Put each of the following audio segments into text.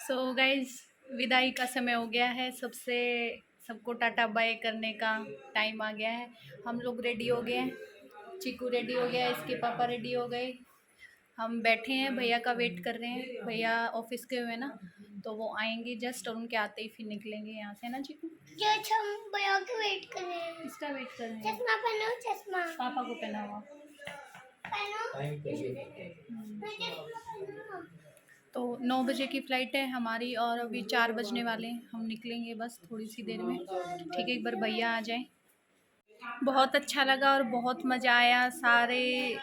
So guys, विदाई का समय हो गया है। सबको टाटा बाय करने का टाइम आ गया है। हम लोग रेडी हो गए हैं। चीकू रेडी हो गया, इसके पापा रेडी हो गए। हम बैठे हैं, भैया का वेट कर रहे हैं। भैया ऑफिस गए हुए ना, तो वो आएंगे जस्ट, और उनके आते ही फिर निकलेंगे यहाँ से ना चीकू। हम भैया के वेट कर रहे हैं। किसका वेट कर रहे हैं? चश्मा पहनो, चश्मा पापा को पहना हुआ। तो 9 बजे की फ़्लाइट है हमारी, और अभी 4 बजने वाले हैं। हम निकलेंगे बस थोड़ी सी देर में। ठीक है, एक बार भैया आ जाएं। बहुत अच्छा लगा और बहुत मज़ा आया। सारे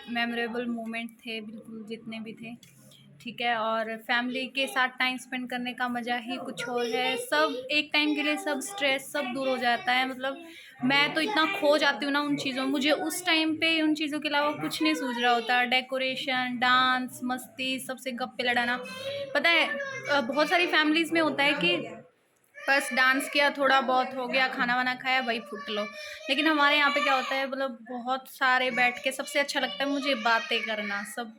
मेमोरेबल मोमेंट थे, बिल्कुल जितने भी थे। ठीक है, और फैमिली के साथ टाइम स्पेंड करने का मज़ा ही कुछ और है। सब एक टाइम के लिए सब स्ट्रेस सब दूर हो जाता है। मतलब मैं तो इतना खो जाती हूँ ना उन चीज़ों में, मुझे उस टाइम पे उन चीज़ों के अलावा कुछ नहीं सूझ रहा होता। डेकोरेशन, डांस, मस्ती, सबसे गप्पे लड़ाना। पता है बहुत सारी फैमिलीज़ में होता है कि बस डांस किया, थोड़ा बहुत हो गया, खाना वाना खाया, वही फुट लो। लेकिन हमारे यहाँ पे क्या होता है, मतलब बहुत सारे बैठ के, सबसे अच्छा लगता है मुझे बातें करना। सब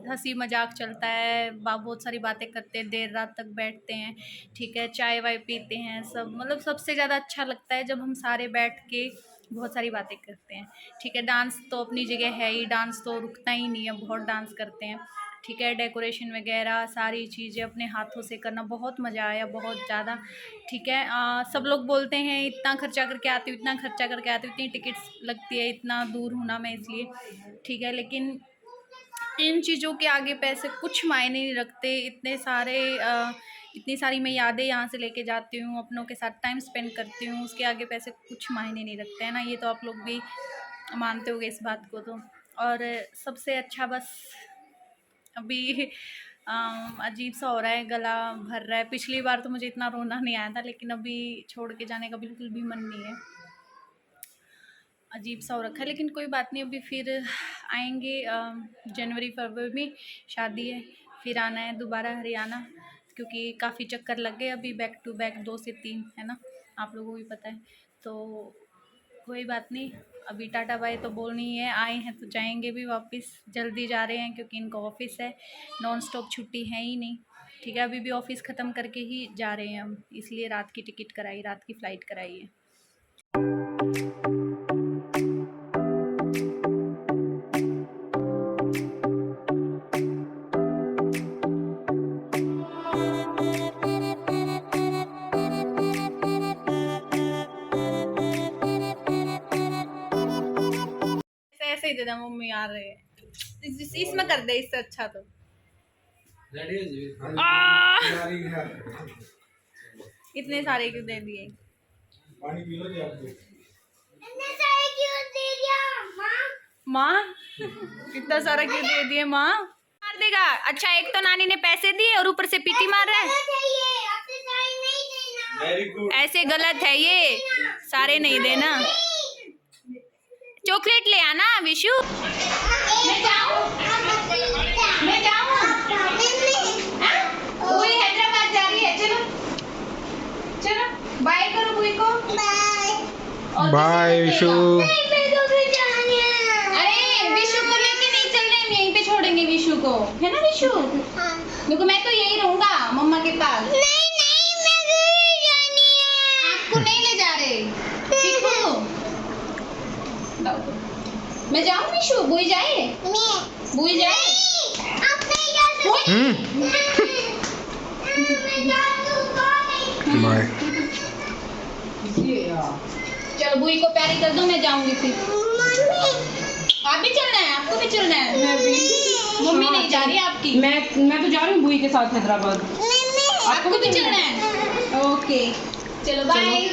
हंसी मजाक चलता है, बहुत सारी बातें करते हैं, देर रात तक बैठते हैं। ठीक है, चाय वाय पीते हैं सब। मतलब सबसे ज़्यादा अच्छा लगता है जब हम सारे बैठ के बहुत सारी बातें करते हैं। ठीक है, डांस तो अपनी जगह है ही, डांस तो रुकता ही नहीं है, बहुत डांस करते हैं। ठीक है, डेकोरेशन वगैरह सारी चीज़ें अपने हाथों से करना, बहुत मज़ा आया, बहुत ज़्यादा। ठीक है, सब लोग बोलते हैं इतना खर्चा करके आती हूँ, इतना खर्चा करके आती हूँ, इतनी टिकट्स लगती है, इतना दूर हूँ ना मैं, इसलिए। ठीक है, लेकिन इन चीज़ों के आगे पैसे कुछ मायने नहीं रखते। इतनी सारी मैं यादें यहाँ से लेके जाती हूँ, अपनों के साथ टाइम स्पेंड करती हूँ, उसके आगे पैसे कुछ मायने नहीं रखते हैं ना। ये तो आप लोग भी मानते होगे इस बात को तो। और सबसे अच्छा बस अभी अजीब सा हो रहा है, गला भर रहा है। पिछली बार तो मुझे इतना रोना नहीं आया था, लेकिन अभी छोड़ के जाने का बिल्कुल भी मन नहीं है। अजीब सा हो रखा है, लेकिन कोई बात नहीं, अभी फिर आएंगे। जनवरी फरवरी में शादी है, फिर आना है दोबारा हरियाणा, क्योंकि काफ़ी चक्कर लग गए अभी, बैक टू बैक 2 से 3 है ना, आप लोगों को भी पता है। तो कोई बात नहीं, अभी टाटा बाय तो बोलनी है। आए हैं तो जाएंगे भी वापस, जल्दी जा रहे हैं क्योंकि इनका ऑफिस है, नॉन स्टॉप छुट्टी है ही नहीं। ठीक है, अभी भी ऑफिस ख़त्म करके ही जा रहे हैं हम, इसलिए रात की टिकट कराई, रात की फ़्लाइट कराई है। ऐसे ही दे दे मम्मी, आ रहे हैं इसमें कर दे, इससे अच्छा तो। इतने सारे क्यों दे दिए? पानी पी लो जी आप। इतने सारे क्यों दे दिया माँ? इतना सारा क्यों दे दिए माँ? मार देगा। अच्छा, एक तो नानी ने पैसे दिए और ऊपर से पीटी मार रहा है। Very good. ऐसे गलत है ये, सारे नहीं देना। चॉकलेट ले आना विशु। मैं जाऊँ? बुई हैदराबाद जा रही है, चलो चलो बाय करो बुई को। बाय विशु। अरे विशु को लेके नहीं चल रहे, हम यहीं पे छोड़ेंगे विशु को, है ना विशु? देखो मैं तो यही रहूंगा मम्मा के पास। आपको नहीं ले जा रहे, ठीक हो? मैं जाऊँ विशु? बुई जाए? बुई जाए? बाय। चलो बुई को प्यारी कर दो, मैं जाऊंगी फिर। आप भी चलना है? आपको भी चलना है? मैं भी। मम्मी नहीं जा रही है आपकी? मैं तो जा रही हूँ बुई के साथ हैदराबाद। आपको भी चलना है? ओके, चलो बाय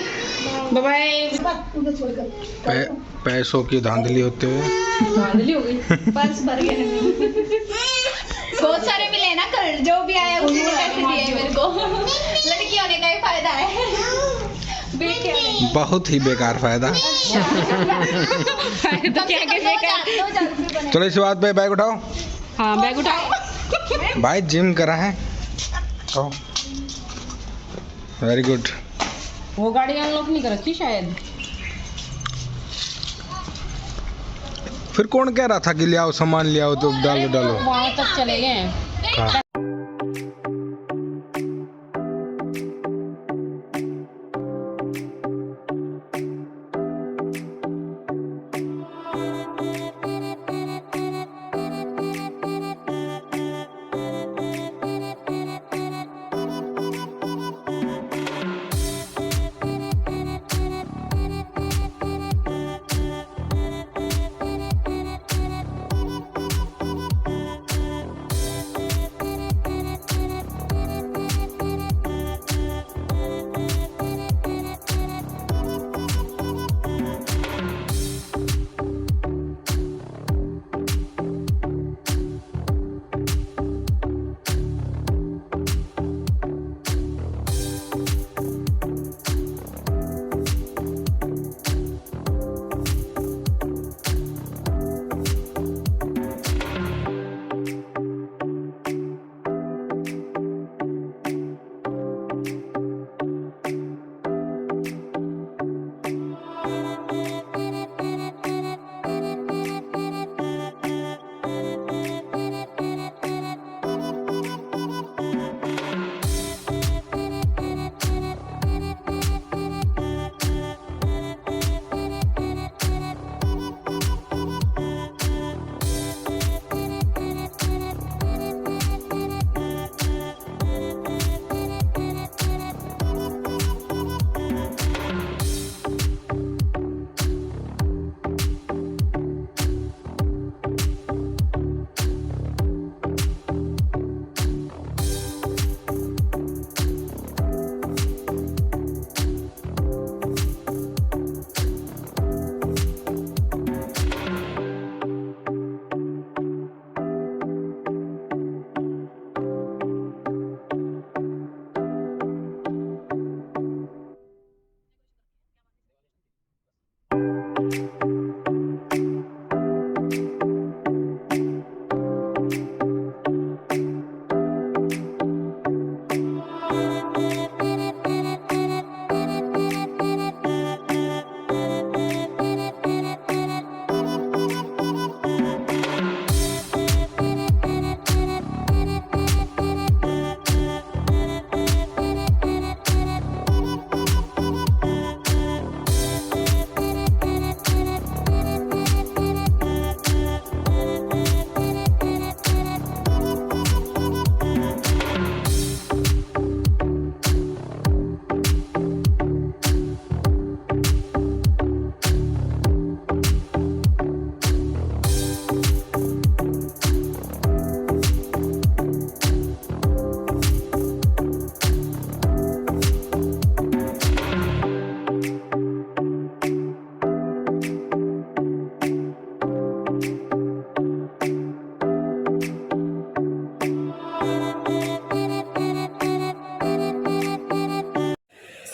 बाय। पैसों की धांधली होते हुए धांधली हो गई। पर्स भर गए। बहुत सारे मिले ना कल, जो भी आया उसी ने पैसे दिए मेरे को। लड़की होने का ही फायदा है, बेटे होने। बहुत ही बेकार फायदा। तो क्या कहते? चलो इस बात पे बैग उठाओ। हाँ बैग उठाओ। भाई जिम करा है। Very good. वो गाड़ी अनलॉक नहीं कर रखी शायद। फिर कौन कह रहा था कि ले आओ सामान, ले आओ तो डालो डालो। वहाँ तक चले गए हैं। कहाँ?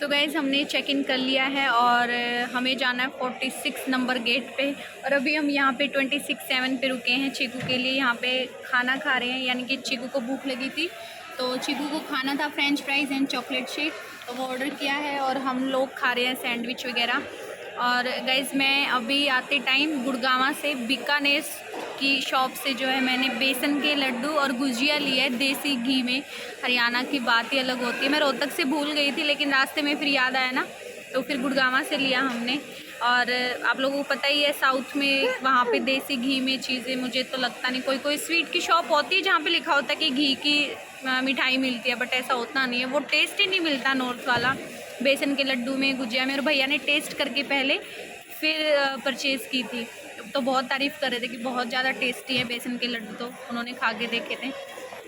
तो गाइस हमने चेक इन कर लिया है और हमें जाना है 46 नंबर गेट पे। और अभी हम यहाँ पे 26-7 पे रुके हैं चीकू के लिए। यहाँ पे खाना खा रहे हैं, यानी कि चीकू को भूख लगी थी तो चीकू को खाना था French fries and chocolate shake, तो वो ऑर्डर किया है और हम लोग खा रहे हैं सैंडविच वगैरह। और गाइस मैं अभी आते टाइम गुड़गांव से बीकानेर की शॉप से जो है मैंने बेसन के लड्डू और गुजिया लिया है देसी घी में। हरियाणा की बात ही अलग होती है। मैं रोहतक से भूल गई थी लेकिन रास्ते में फिर याद आया ना, तो फिर गुड़गांव से लिया हमने। और आप लोगों को पता ही है साउथ में वहाँ पे देसी घी में चीज़ें, मुझे तो लगता नहीं कोई कोई स्वीट की शॉप होती है जहाँ पे लिखा होता है कि घी की मिठाई मिलती है, बट ऐसा होता नहीं है। वो टेस्ट ही नहीं मिलता नॉर्थ वाला बेसन के लड्डू में, गुजिया में। और भैया ने टेस्ट करके पहले फिर परचेज़ की थी, तो बहुत तारीफ़ कर रहे थे कि बहुत ज़्यादा टेस्टी है बेसन के लड्डू। तो उन्होंने खा के देखे थे,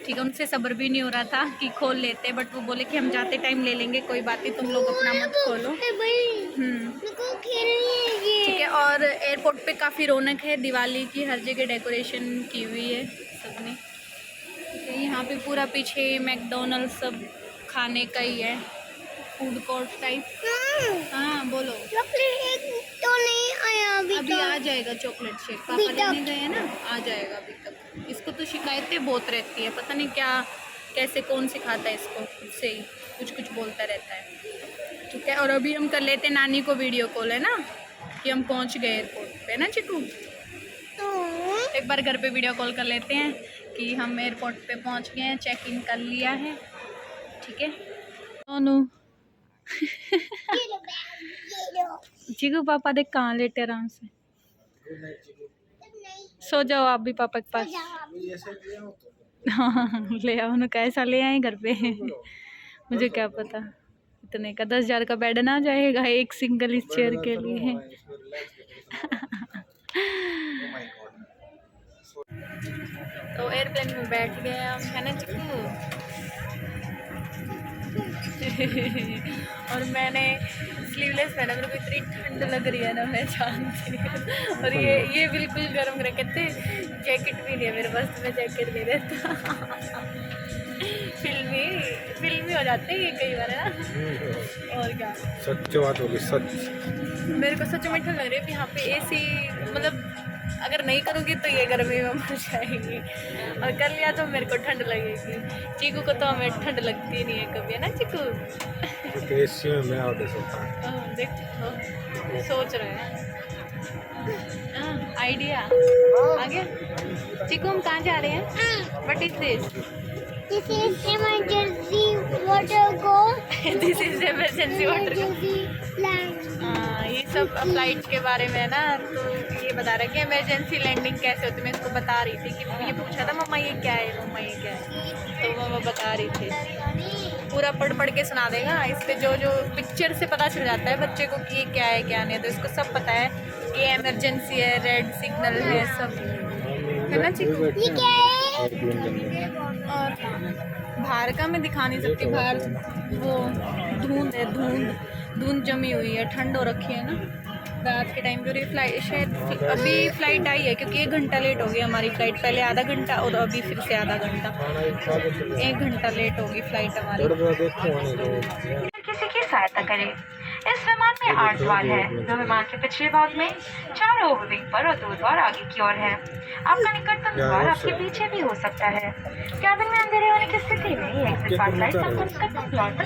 ठीक है। उनसे सब्र भी नहीं हो रहा था कि खोल लेते, बट वो बोले कि हम जाते टाइम ले लेंगे, कोई बात नहीं, तुम लोग अपना मत खोलो। ठीक है। और एयरपोर्ट पे काफ़ी रौनक है, दिवाली की हर जगह डेकोरेशन की हुई है सबने। ठीक है, यहाँ पे पूरा पीछे मैकडोनल्ड सब खाने का ही है, फूड कोर्ट टाइप। हाँ बोलो। चॉकलेट तो नहीं आया अभी आ जाएगा चॉकलेट शेक, पापा लेने गए हैं ना, आ जाएगा अभी तक। इसको तो शिकायतें बहुत रहती है, पता नहीं क्या कैसे कौन सिखाता है इसको, खुद से ही कुछ कुछ बोलता रहता है। ठीक है। और अभी हम कर लेते हैं नानी को वीडियो कॉल, है ना, कि हम पहुंच गए एयरपोर्ट पे ना चिकू। एक बार घर पे वीडियो कॉल कर लेते हैं कि हम एयरपोर्ट पे पहुंच गए हैं, चेक इन कर लिया है। ठीक है। सोनू चिकू पापा देख कहाँ लेटे आराम से। सो जाओ आप भी पापा के पास। हाँ ले आओ ना, कैसा ले आए घर पे मुझे क्या पता इतने का 10,000 का बेड ना जाएगा एक सिंगल इस चेयर के लिए। तो एयरप्लेन में बैठ गए हम, है ना चिकू। और मैंने स्लीवलेस पहना, मेरे को इतनी ठंड लग रही है ना, मैं जानती हूँ। और ये बिल्कुल गर्म रखे थे, जैकेट भी नहीं है मेरे पास, तो मैं जैकेट ले लेता। फिल्मी हो जाते हैं ये कई बार, है ना। और क्या सच बात होगी, सच। मेरे को सच में ठंड लग रही है। यहाँ पे एसी मतलब अगर नहीं करूँगी तो ये गर्मी में मर जाएगी, और कर लिया तो मेरे को ठंड लगेगी। चीकू को तो हमें ठंड लगती नहीं है कभी, है ना चिकू। एसी में मैं आगे सोता हूं। देखो सोच रहे हैं आइडिया आ गया। चिकू हम कहाँ जा रहे हैं? What is this? This is emergency water go. This is emergency water. Land. ये सब फ्लाइट के बारे में है ना, तो ये बता रहा है कि इमरजेंसी लैंडिंग कैसे होती है। मैं इसको बता रही थी कि ये पूछा था मम्मा ये क्या है, मम्मा ये क्या है, तो मम्मा बता रही थी। पूरा पढ़ पढ़ के सुना देगा। इस पे जो जो पिक्चर से पता चल जाता है बच्चे को कि ये क्या है क्या नहीं है, तो इसको सब पता है कि इमरजेंसी है, रेड सिग्नल है, सब है ना चिकू। ये क्या है? और बाहर का मैं दिखा नहीं सकती, बाहर वो धुंध है, धुंध जमी हुई है, ठंड हो रखी है ना रात के टाइम पे। फ्लाइट शायद अभी फ्लाइट आई है क्योंकि 1 घंटा लेट हो गई हमारी फ्लाइट, पहले आधा घंटा और अभी फिर से आधा घंटा, 1 घंटा लेट होगी फ्लाइट हमारी। किसी की सहायता करें। इस विमान में 8 द्वार है, जो विमान के पिछले भाग में 4 ओवरविंग पर और 2 द्वार आगे की ओर है। आपका निकटतम द्वार आपके पीछे भी हो सकता है। कैबिन में अंधेरे होने की स्थिति में एग्जिट पास लाइट्स आपको निकटतम द्वार पर।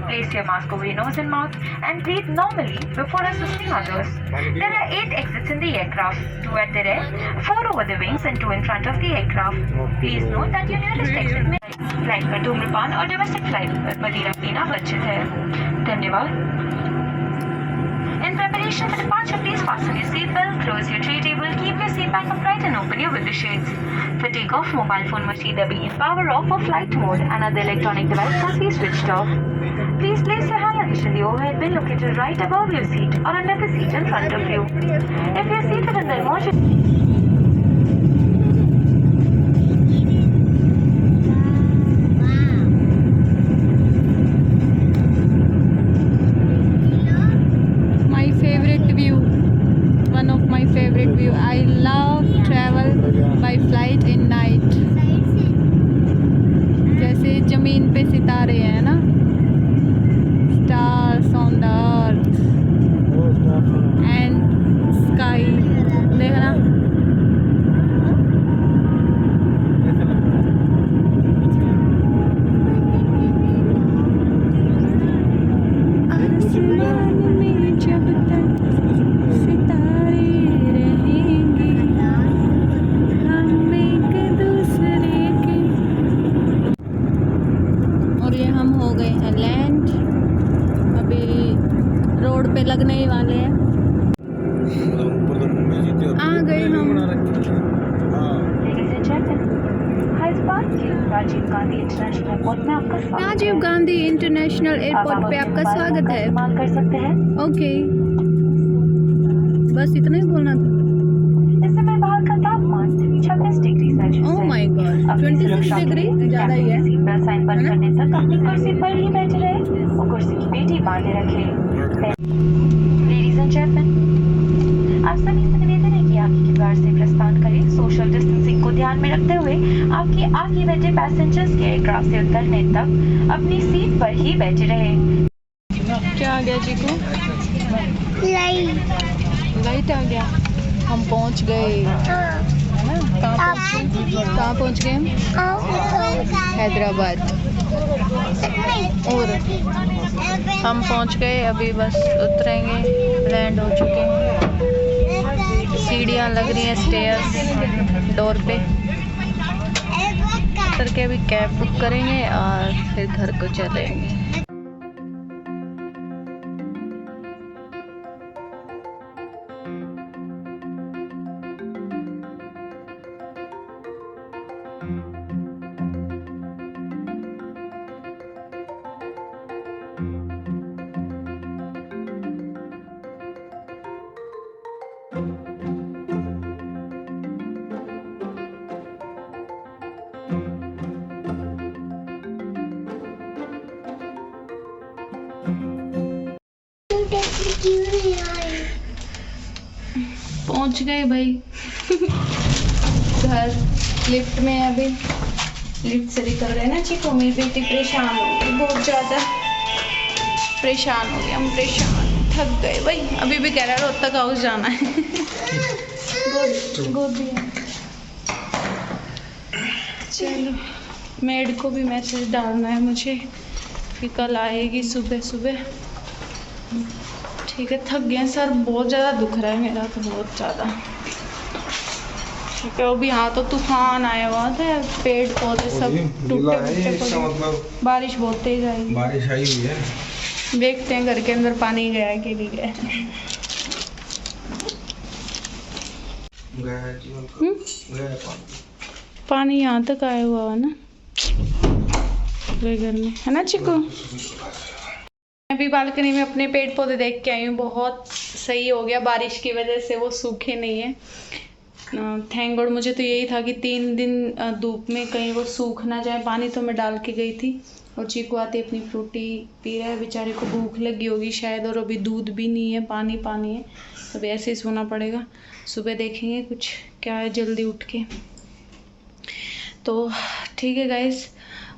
Place your mask over your nose and mouth and breathe normally before assisting others. There are 8 exits in the aircraft, 2 at the rear, 4 over the wings and 2 in front of the aircraft. Please note that your nearest exit में flight पर धूम्रपान और domestic flight पर मदिरा पीना वर्जित है। धन्यवाद। In preparation for departure, please fasten your seatbelt, close your tray table, keep your seat back upright and open your window shades. For takeoff, mobile phone must either be in power off or flight mode and other electronic device must be switched off. Please place your hand luggage in the overhead bin located right above your seat or under the seat in front of you. If you are seated in the emergency I love travel by flight in night. जैसे जमीन पे सितारे हैं ना, stars गए हैं land, अभी road पे लगने ही वाले हैं। आ गए हम। Ladies and gentlemen, हैदराबाद के राजीव गांधी इंटरनेशनल एयरपोर्ट में आपका स्वागत है। राजीव गांधी इंटरनेशनल एयरपोर्ट पे आपका स्वागत है। इस्तेमाल कर सकते हैं। ओके, बस इतना ही बोलना था। इस समय बाहर का तापमान 26 डिग्री सेल्सियस ओह है। माय गॉड, अपनी 26 सुरक्षा के डिग्री लिए ज़्यादा ही है। सीट बेल्ट साइन बंद करने तक अपनी कुर्सी पर ही बैठे रहे और कुर्सी की पेटी बांधे रखे। लेडीज एंड जेंटलमैन, आप सभी से निवेदन है कि आगे के द्वार से प्रस्थान करें। सोशल डिस्टेंसिंग को ध्यान में रखते हुए आपके आगे बैठे पैसेंजर्स के एयरक्राफ्ट से उतरने तक अपनी सीट पर ही बैठे रहे। क्या आ गया जी को? लाइट आ गया। हम पहुंच गए, है ना? कहाँ पहुंच गए हम? हैदराबाद। और हम पहुंच गए, अभी बस उतरेंगे, लैंड हो चुके हैं। सीढ़ियाँ लग रही हैं स्टेयर्स डोर पे। उतर के अभी कैब बुक करेंगे और फिर घर को चलेंगे। पहुंच गए भाई घर। लिफ्ट में अभी लिफ्ट से निकल रहे हैं ना चिको। मेरी बेटी परेशान हो गई, बहुत ज़्यादा परेशान हो गई। हम परेशान, थक गए भाई। अभी भी कह रहा है रोहतक हाउस जाना है। गोदी चलो, मेड को भी मैसेज डालना है मुझे कि कल आएगी सुबह सुबह। ठीक है, थक गए। सर बहुत ज़्यादा दुख रहा है मेरा तो, बहुत ज़्यादा। ठीक है, वो भी यहाँ तो तूफान आया हुआ था, पेड़ पौधे सब टूटे फूटे। मतलब बारिश बहुत तेज आई, बारिश आई हुई है। देखते हैं घर के अंदर पानी गया है कि नहीं गया है। पानी यहाँ तक आया हुआ है ना पूरे घर में, है ना चिको? अभी बालकनी में अपने पेड़ पौधे देख के आई हूँ, बहुत सही हो गया। बारिश की वजह से वो सूखे नहीं है। Thank God. मुझे तो यही था कि 3 दिन धूप में कहीं वो सूख ना जाए। पानी तो मैं डाल के गई थी और चीकू आती अपनी फ्रूटी पी रहा है। बेचारे को भूख लगी होगी शायद, और अभी दूध भी नहीं है, पानी पानी है। अब ऐसे ही सोना पड़ेगा। सुबह देखेंगे कुछ क्या है, जल्दी उठ के। तो ठीक है गाइस,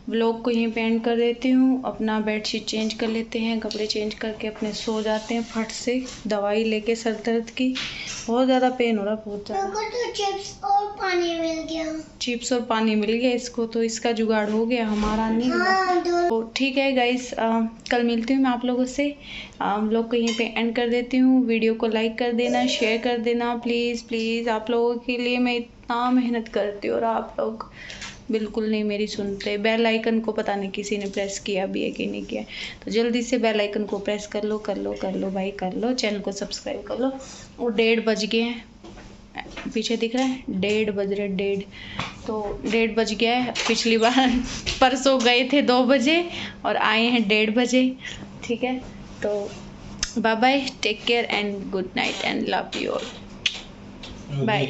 व्लॉग को यहीं पे एंड कर देती हूँ। अपना बेडशीट चेंज कर लेते हैं, कपड़े चेंज करके अपने सो जाते हैं फट से। दवाई लेके सर दर्द की, बहुत ज़्यादा पेन हो रहा है, बहुत ज़्यादा। तो चिप्स और पानी मिल गया। चिप्स और पानी मिल गया इसको, तो इसका जुगाड़ हो गया, हमारा नहीं हुआ। तो ठीक है गाइस, कल मिलती हूँ मैं आप लोगों से। व्लॉग को यहीं पे एंड कर देती हूँ। वीडियो को लाइक कर देना, शेयर कर देना प्लीज़ प्लीज़। आप लोगों के लिए मैं इतना मेहनत करती हूँ और आप लोग बिल्कुल नहीं मेरी सुनते। बेल आइकन को पता नहीं किसी ने प्रेस किया भी है कि नहीं किया, तो जल्दी से बेल आइकन को प्रेस कर लो कर लो कर लो भाई, कर लो। चैनल को सब्सक्राइब कर लो। और 1:30 बज गए हैं, पीछे दिख रहा है 1:30 बज रहे, 1:30। तो 1:30 बज गया है। पिछली बार परसों गए थे 2 बजे और आए हैं 1:30 बजे। ठीक है, तो bye bye, take care and good night and love you all. Bye.